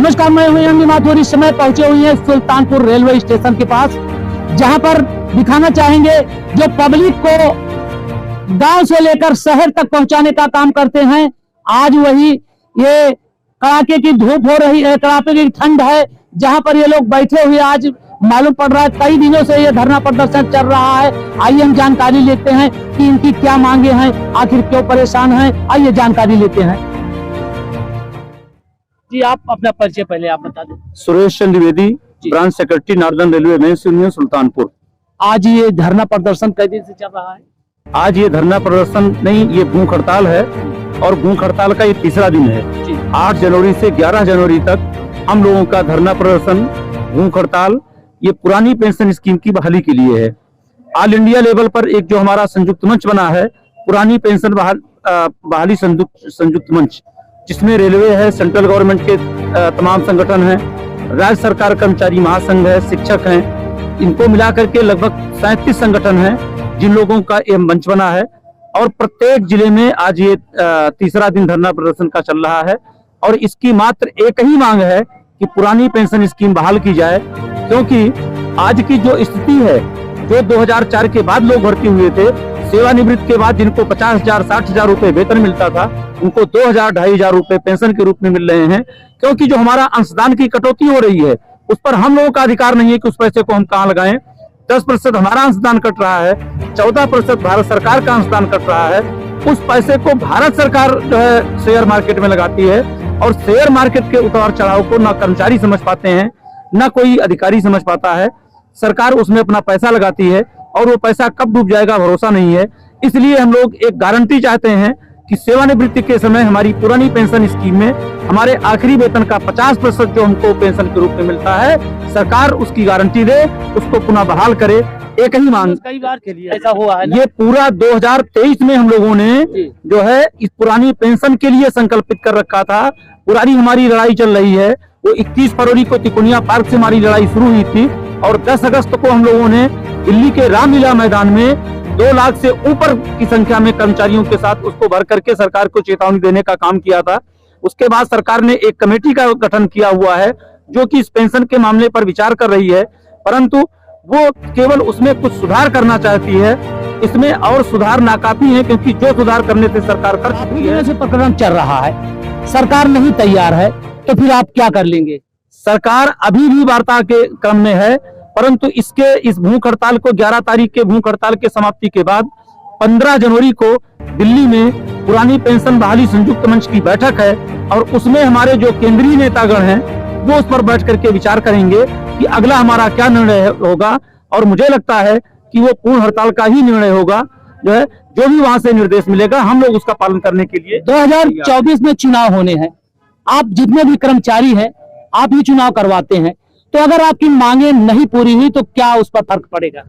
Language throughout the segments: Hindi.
नमस्कार, मैं हूं एम माथुर। इस समय पहुंचे हुए हैं सुल्तानपुर रेलवे स्टेशन के पास, जहां पर दिखाना चाहेंगे जो पब्लिक को गांव से लेकर शहर तक पहुंचाने का काम करते हैं। आज वही ये कड़ाके की धूप हो रही है, कड़ाके की ठंड है, जहां पर ये लोग बैठे हुए आज मालूम पड़ रहा है कई दिनों से ये धरना प्रदर्शन चल रहा है। आइए हम जानकारी लेते हैं कि इनकी क्या मांगे हैं, आखिर क्यों परेशान हैं। आइए जानकारी लेते हैं। जी, आप अपना परिचय पहले आप बता दें। Suresh Chandra Dwivedi, branch secretary northern railway men's union Sultanpur. आज ये धरना प्रदर्शन कई दिन से चल रहा है? आज ये धरना प्रदर्शन नहीं, ये भूख हड़ताल है और भूख हड़ताल का ये तीसरा दिन है। 8 जनवरी से 11 जनवरी तक हम लोगों का धरना प्रदर्शन, भूख हड़ताल ये पुरानी पेंशन स्कीम की बहाली के लिए है। ऑल इंडिया लेवल पर एक जो हमारा संयुक्त मंच बना है, पुरानी पेंशन बहाली संयुक्त मंच, जिसमें रेलवे है, सेंट्रल गवर्नमेंट के तमाम संगठन हैं, राज्य सरकार कर्मचारी महासंघ है, शिक्षक हैं, इनको मिलाकर के लगभग 37 संगठन हैं जिन लोगों का ये मंच बना है। और प्रत्येक जिले में आज ये तीसरा दिन धरना प्रदर्शन का चल रहा है और इसकी मात्र एक ही मांग है कि पुरानी पेंशन स्कीम बहाल की जाए। क्योंकि आज की जो स्थिति है, जो 2004 के बाद लोग भर्ती हुए थे, सेवानिवृत्त के बाद जिनको 50,000 60,000 रुपए वेतन मिलता था, उनको 2,000 2,500 रुपए पेंशन के रूप में मिल रहे हैं। क्योंकि जो हमारा अंशदान की कटौती हो रही है, उस पर हम लोगों का अधिकार नहीं है कि उस पैसे को हम कहाँ लगाएं। 10% हमारा अंशदान कट रहा है, 14% भारत सरकार का अंशदान कट रहा है। उस पैसे को भारत सरकार जो है शेयर मार्केट में लगाती है और शेयर मार्केट के उतार चढ़ाव को ना कर्मचारी समझ पाते हैं, ना कोई अधिकारी समझ पाता है। सरकार उसमें अपना पैसा लगाती है और वो पैसा कब डूब जाएगा भरोसा नहीं है। इसलिए हम लोग एक गारंटी चाहते हैं कि सेवानिवृत्ति के समय हमारी पुरानी पेंशन स्कीम में हमारे आखिरी वेतन का 50% जो हमको पेंशन के रूप में मिलता है, सरकार उसकी गारंटी दे, उसको पुनः बहाल करे। एक ही मांग कई बार के लिए ऐसा हुआ है। ये पूरा 2023 में हम लोगों ने जो है इस पुरानी पेंशन के लिए संकल्पित कर रखा था। पुरानी हमारी लड़ाई चल रही है, वो 21 फरवरी को तिकोनिया पार्क से हमारी लड़ाई शुरू हुई थी और 10 अगस्त को हम लोगों ने दिल्ली के रामलीला मैदान में 2 लाख से ऊपर की संख्या में कर्मचारियों के साथ उसको भर करके सरकार को चेतावनी देने का काम किया था। उसके बाद सरकार ने एक कमेटी का गठन किया हुआ है जो कि इस पेंशन के मामले पर विचार कर रही है, परंतु वो केवल उसमें कुछ सुधार करना चाहती है। इसमें और सुधार नाकाफी है, क्योंकि जो सुधार करने से सरकार कर चुकी है। प्रकरण चल रहा है, सरकार नहीं तैयार है, तो फिर आप क्या कर लेंगे? सरकार अभी भी वार्ता के क्रम में है, परंतु इस भूख हड़ताल को 11 तारीख के भूख हड़ताल के समाप्ति के बाद 15 जनवरी को दिल्ली में पुरानी पेंशन बहाली संयुक्त मंच की बैठक है और उसमें हमारे जो केंद्रीय नेतागण हैं वो उस पर बैठ करके विचार करेंगे कि अगला हमारा क्या निर्णय होगा। और मुझे लगता है कि वो पूर्ण हड़ताल का ही निर्णय होगा। जो भी वहां से निर्देश मिलेगा हम लोग उसका पालन करने के लिए। 2024 में चुनाव होने हैं, आप जितने भी कर्मचारी हैं आप ही चुनाव करवाते हैं, तो अगर आपकी मांगे नहीं पूरी हुई तो क्या उस पर फर्क पड़ेगा?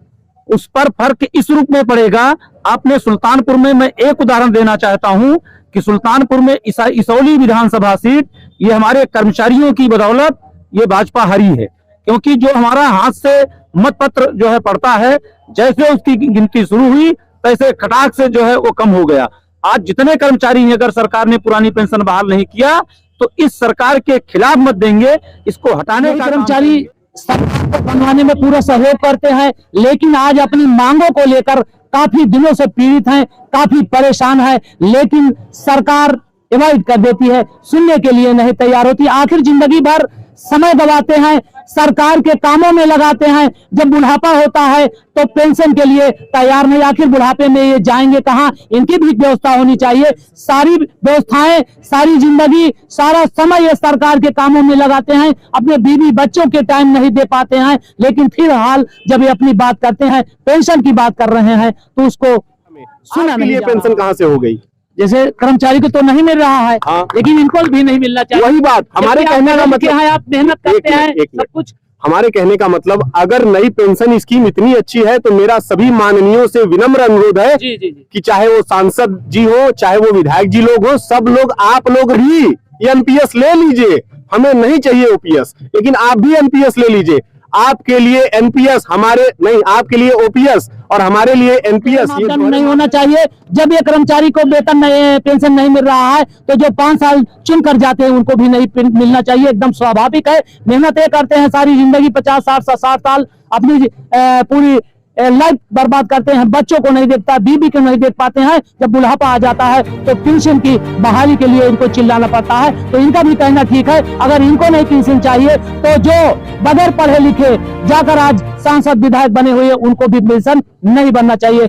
उस पर फर्क इस रूप में पड़ेगा। आपने सुल्तानपुर में, मैं एक उदाहरण देना चाहता हूं कि सुल्तानपुर में इसौली विधानसभा सीट ये हमारे कर्मचारियों की बदौलत ये भाजपा हारी है। क्योंकि जो हमारा हाथ से मत पत्र जो है पड़ता है, जैसे उसकी गिनती शुरू हुई तैसे खटाक से जो है वो कम हो गया। आज जितने कर्मचारी हैं, अगर सरकार ने पुरानी पेंशन बहाल नहीं किया तो इस सरकार के खिलाफ मत देंगे। इसको हटाने का कर्मचारी सरकार को बनवाने में पूरा सहयोग करते हैं, लेकिन आज अपनी मांगों को लेकर काफी दिनों से पीड़ित हैं, काफी परेशान है, लेकिन सरकार अवॉइड कर देती है, सुनने के लिए नहीं तैयार होती। आखिर जिंदगी भर समय गवाते हैं, सरकार के कामों में लगाते हैं, जब बुढ़ापा होता है तो पेंशन के लिए तैयार नहीं। आखिर बुढ़ापे में ये जाएंगे कहाँ? इनकी भी व्यवस्था होनी चाहिए। सारी व्यवस्थाएं, सारी जिंदगी, सारा समय ये सरकार के कामों में लगाते हैं, अपने बीवी बच्चों के टाइम नहीं दे पाते हैं, लेकिन फिर हाल जब ये अपनी बात करते हैं, पेंशन की बात कर रहे हैं, तो उसको सुना नहीं। पेंशन कहाँ से हो गई? जैसे कर्मचारी को तो नहीं मिल रहा है, हाँ। लेकिन इनको भी नहीं मिलना चाहिए। वही बात हमारे कहने का मतलब है, आप मेहनत करते हैं सब कुछ। हमारे कहने का मतलब, अगर नई पेंशन स्कीम इतनी अच्छी है तो मेरा सभी माननीयों से विनम्र अनुरोध है कि चाहे वो सांसद जी हो, चाहे वो विधायक जी लोग हो, सब लोग, आप लोग भी एनपीएस ले लीजिए। हमें नहीं चाहिए ओपीएस, लेकिन आप भी एनपीएस ले लीजिए। आपके लिए एनपीएस, हमारे नहीं, आपके लिए ओपीएस और हमारे लिए एनपीएस मापदंड नहीं होना चाहिए। जब ये कर्मचारी को वेतन नहीं, पेंशन नहीं मिल रहा है तो जो 5 साल चुन कर जाते हैं उनको भी नहीं मिलना चाहिए, एकदम स्वाभाविक है। मेहनत ये करते हैं सारी जिंदगी, 50 60 साल अपनी पूरी लाइफ बर्बाद करते हैं, बच्चों को नहीं देखता, बीबी को नहीं देख पाते हैं। जब बुढ़ापा आ जाता है तो पेंशन की बहाली के लिए इनको चिल्लाना पड़ता है। तो इनका भी कहना ठीक है, अगर इनको नहीं पेंशन चाहिए तो जो बगैर पढ़े लिखे जाकर आज सांसद विधायक बने हुए उनको भी पेंशन नहीं बनना चाहिए।